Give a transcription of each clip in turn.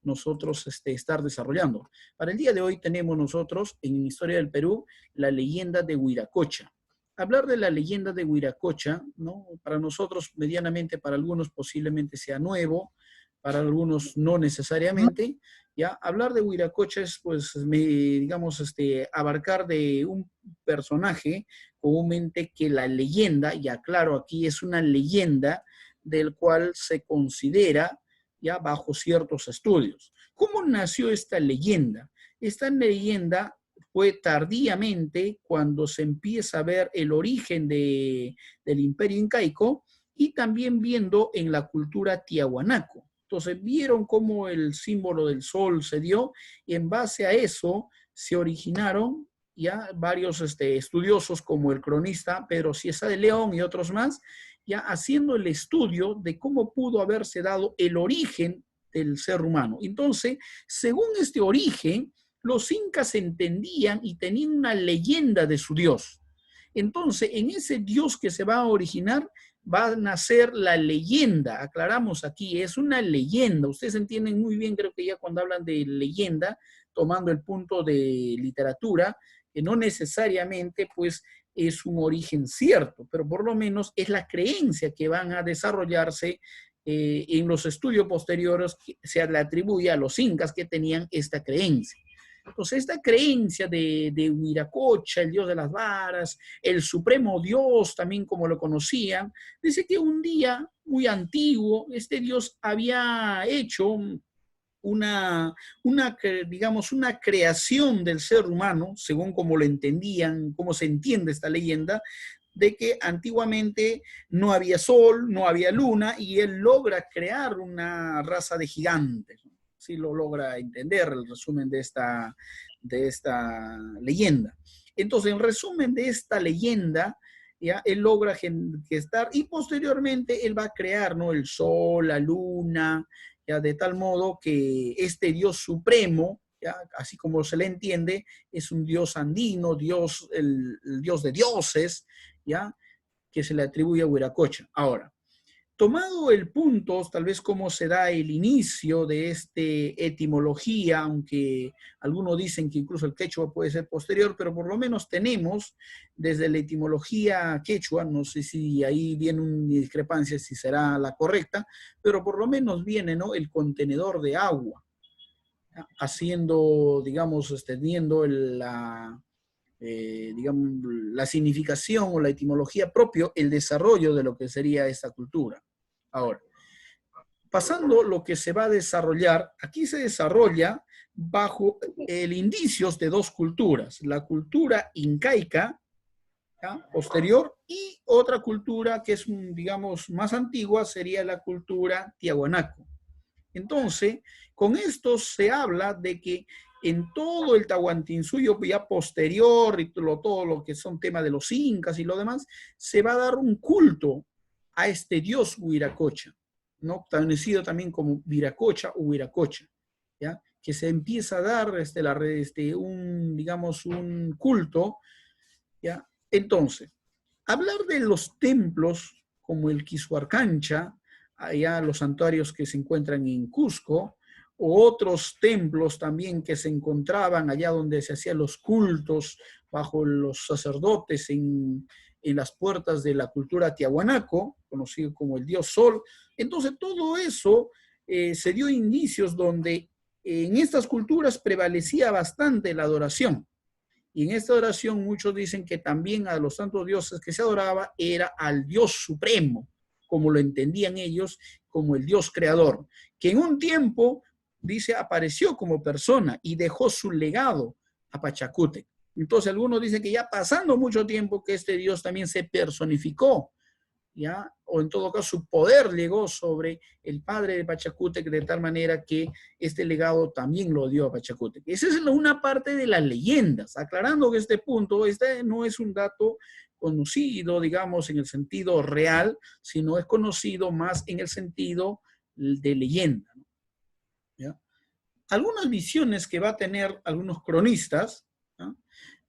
nosotros estar desarrollando. Para el día de hoy tenemos nosotros en Historia del Perú la leyenda de Huiracocha. Hablar de la leyenda de Huiracocha, ¿no? Para nosotros medianamente, para algunos posiblemente sea nuevo, para algunos no necesariamente, ¿ya? Hablar de Huiracocha es, pues, digamos, abarcar de un personaje comúnmente que la leyenda, y aclaro aquí, es una leyenda del cual se considera ya bajo ciertos estudios. ¿Cómo nació esta leyenda? Esta leyenda fue tardíamente cuando se empieza a ver el origen del imperio incaico y también viendo en la cultura tiahuanaco. Entonces vieron cómo el símbolo del sol se dio y en base a eso se originaron ya varios estudiosos como el cronista Pedro Cieza de León y otros más, ya haciendo el estudio de cómo pudo haberse dado el origen del ser humano. Entonces, según este origen, los incas entendían y tenían una leyenda de su dios. Entonces, en ese dios que se va a originar, va a nacer la leyenda. Aclaramos aquí, es una leyenda. Ustedes entienden muy bien, creo que ya cuando hablan de leyenda, tomando el punto de literatura, que no necesariamente, pues, es un origen cierto, pero por lo menos es la creencia que van a desarrollarse en los estudios posteriores, que se le atribuye a los incas que tenían esta creencia. Entonces, esta creencia de Huiracocha, el dios de las varas, el supremo dios, también como lo conocían, dice que un día muy antiguo, este dios había hecho digamos, una creación del ser humano, según como lo entendían, cómo se entiende esta leyenda, de que antiguamente no había sol, no había luna, y él logra crear una raza de gigantes. Sí lo logra entender el resumen de esta leyenda. Entonces, en resumen de esta leyenda, ¿ya? Él logra gestar y posteriormente él va a crear, ¿no? El sol, la luna, ¿ya? De tal modo que este Dios supremo, ¿ya? Así como se le entiende, es un Dios andino, el Dios de dioses, ¿ya? Que se le atribuye a Huiracocha. Ahora, tomado el punto, tal vez cómo se da el inicio de esta etimología, aunque algunos dicen que incluso el quechua puede ser posterior, pero por lo menos tenemos desde la etimología quechua, no sé si ahí viene una discrepancia, si será la correcta, pero por lo menos viene, ¿no? El contenedor de agua, ¿ya? Haciendo, digamos, teniendo digamos, la significación o la etimología propio, el desarrollo de lo que sería esta cultura. Ahora, pasando lo que se va a desarrollar, aquí se desarrolla bajo el indicios de dos culturas, la cultura incaica, ¿ya? Posterior, y otra cultura que es, digamos, más antigua, sería la cultura tiahuanaco. Entonces, con esto se habla de que en todo el Tahuantinsuyo ya posterior y todo lo que son temas de los incas y lo demás, se va a dar un culto a este dios Huiracocha, ¿no? Conocido también como Viracocha o Huiracocha, ¿ya? Que se empieza a dar digamos, un culto, ¿ya? Entonces, hablar de los templos como el Quisuarcancha, allá los santuarios que se encuentran en Cusco, o otros templos también que se encontraban allá donde se hacían los cultos bajo los sacerdotes en las puertas de la cultura tiahuanaco, conocido como el dios Sol. Entonces todo eso se dio indicios donde en estas culturas prevalecía bastante la adoración. Y en esta adoración muchos dicen que también a los santos dioses que se adoraba era al Dios supremo, como lo entendían ellos, como el Dios creador, que en un tiempo, dice, apareció como persona y dejó su legado a Pachacútec. Entonces algunos dicen que ya pasando mucho tiempo que este Dios también se personificó, ¿ya? O en todo caso su poder llegó sobre el padre de Pachacútec de tal manera que este legado también lo dio a Pachacútec. Esa es una parte de las leyendas, aclarando que este punto, este no es un dato conocido, digamos, en el sentido real, sino es conocido más en el sentido de leyenda, ¿ya? Algunas visiones que va a tener algunos cronistas, ¿ya?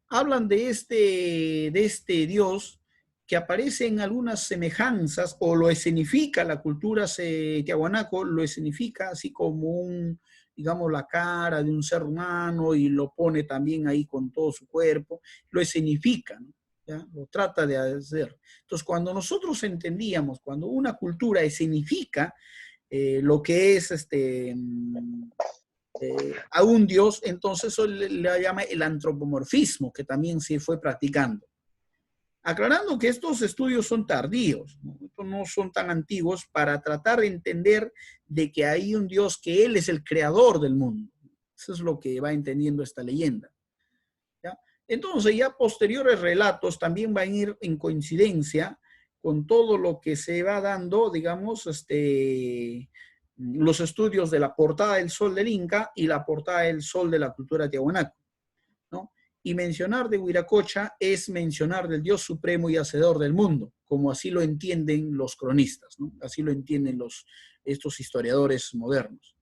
Hablan de este Dios que aparecen algunas semejanzas o lo escenifica la cultura tiahuanaco, lo escenifica así como un, digamos, la cara de un ser humano y lo pone también ahí con todo su cuerpo, lo escenifica, ¿no? ¿Ya? Lo trata de hacer. Entonces, cuando nosotros entendíamos, cuando una cultura escenifica lo que es a un dios, entonces eso le llama el antropomorfismo, que también se fue practicando. Aclarando que estos estudios son tardíos, ¿no? No son tan antiguos para tratar de entender de que hay un Dios, que Él es el creador del mundo. Eso es lo que va entendiendo esta leyenda. ¿Ya? Entonces, ya posteriores relatos también van a ir en coincidencia con todo lo que se va dando, digamos, los estudios de la portada del sol del Inca y la portada del sol de la cultura tiahuanaco, ¿no? Y mencionar de Huiracocha es mencionar del Dios supremo y hacedor del mundo, como así lo entienden los cronistas, ¿no? Así lo entienden estos historiadores modernos.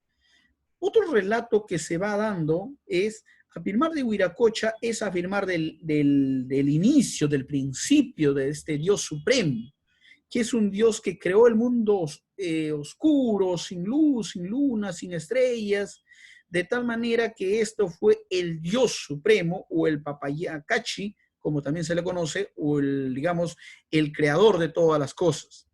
Otro relato que se va dando es, afirmar de Huiracocha es afirmar del inicio, del principio de este Dios supremo, que es un Dios que creó el mundo oscuro, sin luz, sin luna, sin estrellas, de tal manera que esto fue el Dios supremo, o el Papayacachi, como también se le conoce, o digamos, el creador de todas las cosas.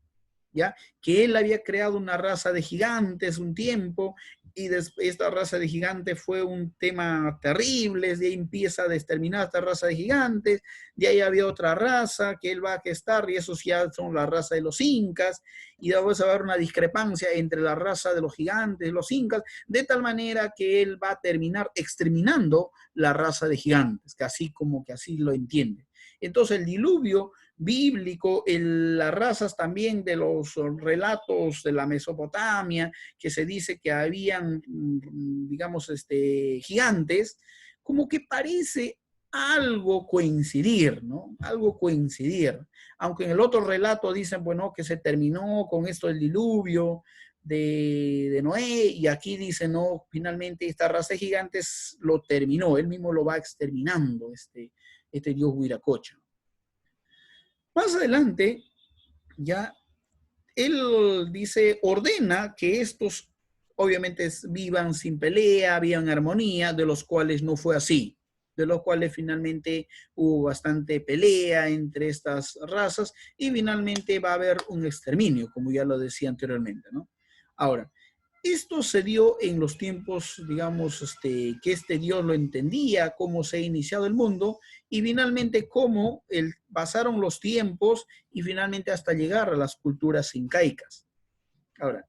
¿Ya? Que él había creado una raza de gigantes un tiempo, y esta raza de gigantes fue un tema terrible, de ahí empieza a exterminar esta raza de gigantes, de ahí había otra raza que él va a gestar, y esos ya son la raza de los incas, y después va a haber una discrepancia entre la raza de los gigantes y los incas, de tal manera que él va a terminar exterminando la raza de gigantes, que así como que así lo entiende. Entonces el diluvio bíblico, las razas también de los relatos de la Mesopotamia, que se dice que habían, digamos, gigantes, como que parece algo coincidir, ¿no? Algo coincidir. Aunque en el otro relato dicen, bueno, que se terminó con esto del diluvio de Noé, y aquí dicen, no, finalmente esta raza de gigantes lo terminó, él mismo lo va exterminando, este dios Huiracocha. Más adelante, ya él dice, ordena que estos obviamente vivan sin pelea, vivan en armonía, de los cuales no fue así, de los cuales finalmente hubo bastante pelea entre estas razas, y finalmente va a haber un exterminio, como ya lo decía anteriormente, ¿no? Ahora, esto se dio en los tiempos, digamos, que este Dios lo entendía, cómo se ha iniciado el mundo, y finalmente cómo pasaron los tiempos y finalmente hasta llegar a las culturas incaicas. Ahora,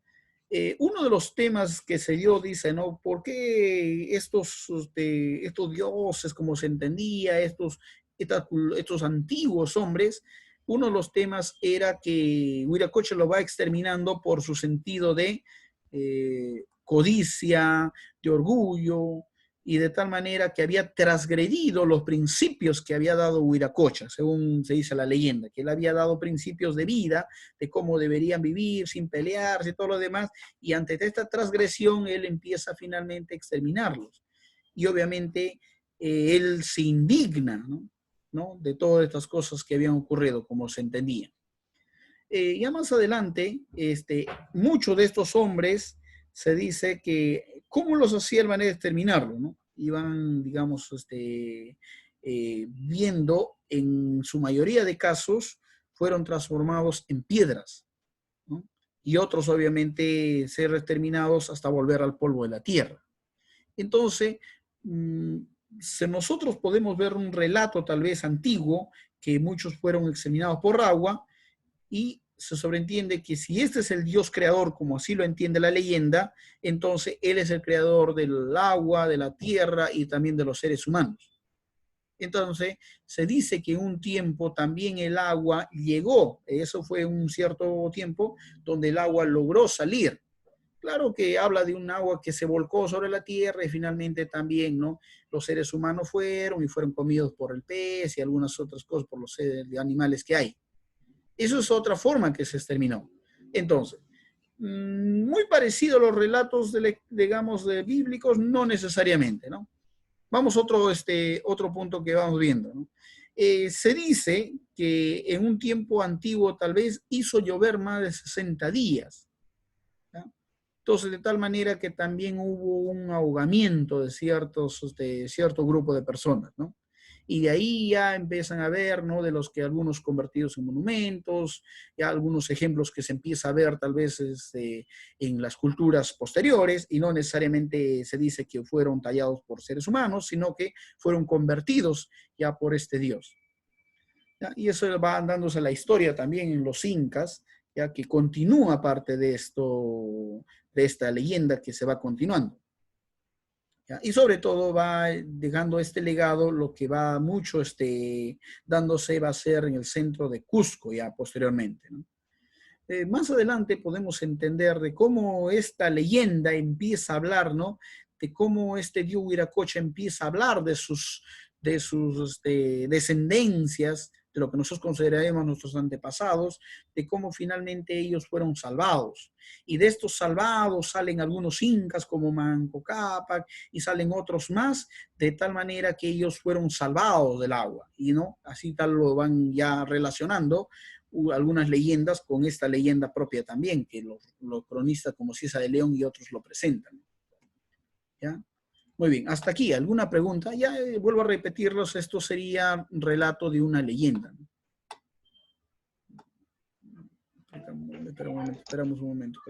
uno de los temas que se dio, dice, ¿no? ¿Por qué estos dioses, como se entendía, estos antiguos hombres? Uno de los temas era que Huiracocha lo va exterminando por su sentido de codicia, de orgullo, y de tal manera que había transgredido los principios que había dado Huiracocha, según se dice la leyenda, que él había dado principios de vida, de cómo deberían vivir sin pelearse y todo lo demás, y ante esta transgresión él empieza finalmente a exterminarlos. Y obviamente él se indigna, ¿no? ¿No? De todas estas cosas que habían ocurrido, como se entendía. Ya más adelante, muchos de estos hombres se dice que, ¿cómo los hacía el manera de exterminarlo? ¿No? Iban, digamos, viendo, en su mayoría de casos, fueron transformados en piedras, ¿no? Y otros, obviamente, ser exterminados hasta volver al polvo de la tierra. Entonces, nosotros podemos ver un relato tal vez antiguo, que muchos fueron exterminados por agua, y se sobreentiende que si este es el Dios creador, como así lo entiende la leyenda, entonces Él es el creador del agua, de la tierra y también de los seres humanos. Entonces, se dice que un tiempo también el agua llegó, eso fue un cierto tiempo donde el agua logró salir. Claro que habla de un agua que se volcó sobre la tierra, y finalmente también, ¿no? Los seres humanos fueron y fueron comidos por el pez y algunas otras cosas por los animales que hay. Eso es otra forma que se exterminó. Entonces, muy parecido a los relatos, digamos, bíblicos, no necesariamente, ¿no? Vamos a otro punto que vamos viendo, ¿no? Se dice que en un tiempo antiguo tal vez hizo llover más de 60 días. ¿Ya? Entonces, de tal manera que también hubo un ahogamiento de cierto grupo de personas, ¿no? Y de ahí ya empiezan a ver, ¿no? De los que algunos convertidos en monumentos, ya algunos ejemplos que se empieza a ver tal vez en las culturas posteriores, y no necesariamente se dice que fueron tallados por seres humanos, sino que fueron convertidos ya por este Dios. ¿Ya? Y eso va dándose la historia también en los incas, ya que continúa parte de esto, de esta leyenda que se va continuando. ¿Ya? Y sobre todo va dejando este legado, lo que va mucho dándose va a ser en el centro de Cusco ya posteriormente, ¿no? Más adelante podemos entender de cómo esta leyenda empieza a hablar, ¿no? De cómo este dios Huiracocha empieza a hablar de sus descendencias, de lo que nosotros consideraremos nuestros antepasados, de cómo finalmente ellos fueron salvados. Y de estos salvados salen algunos incas como Manco Cápac y salen otros más, de tal manera que ellos fueron salvados del agua. Y no, así tal lo van ya relacionando algunas leyendas con esta leyenda propia también, que los cronistas como Ciesa de León y otros lo presentan. ¿Ya? Muy bien, hasta aquí, ¿alguna pregunta? Ya vuelvo a repetirlos, esto sería relato de una leyenda. Esperamos un momento.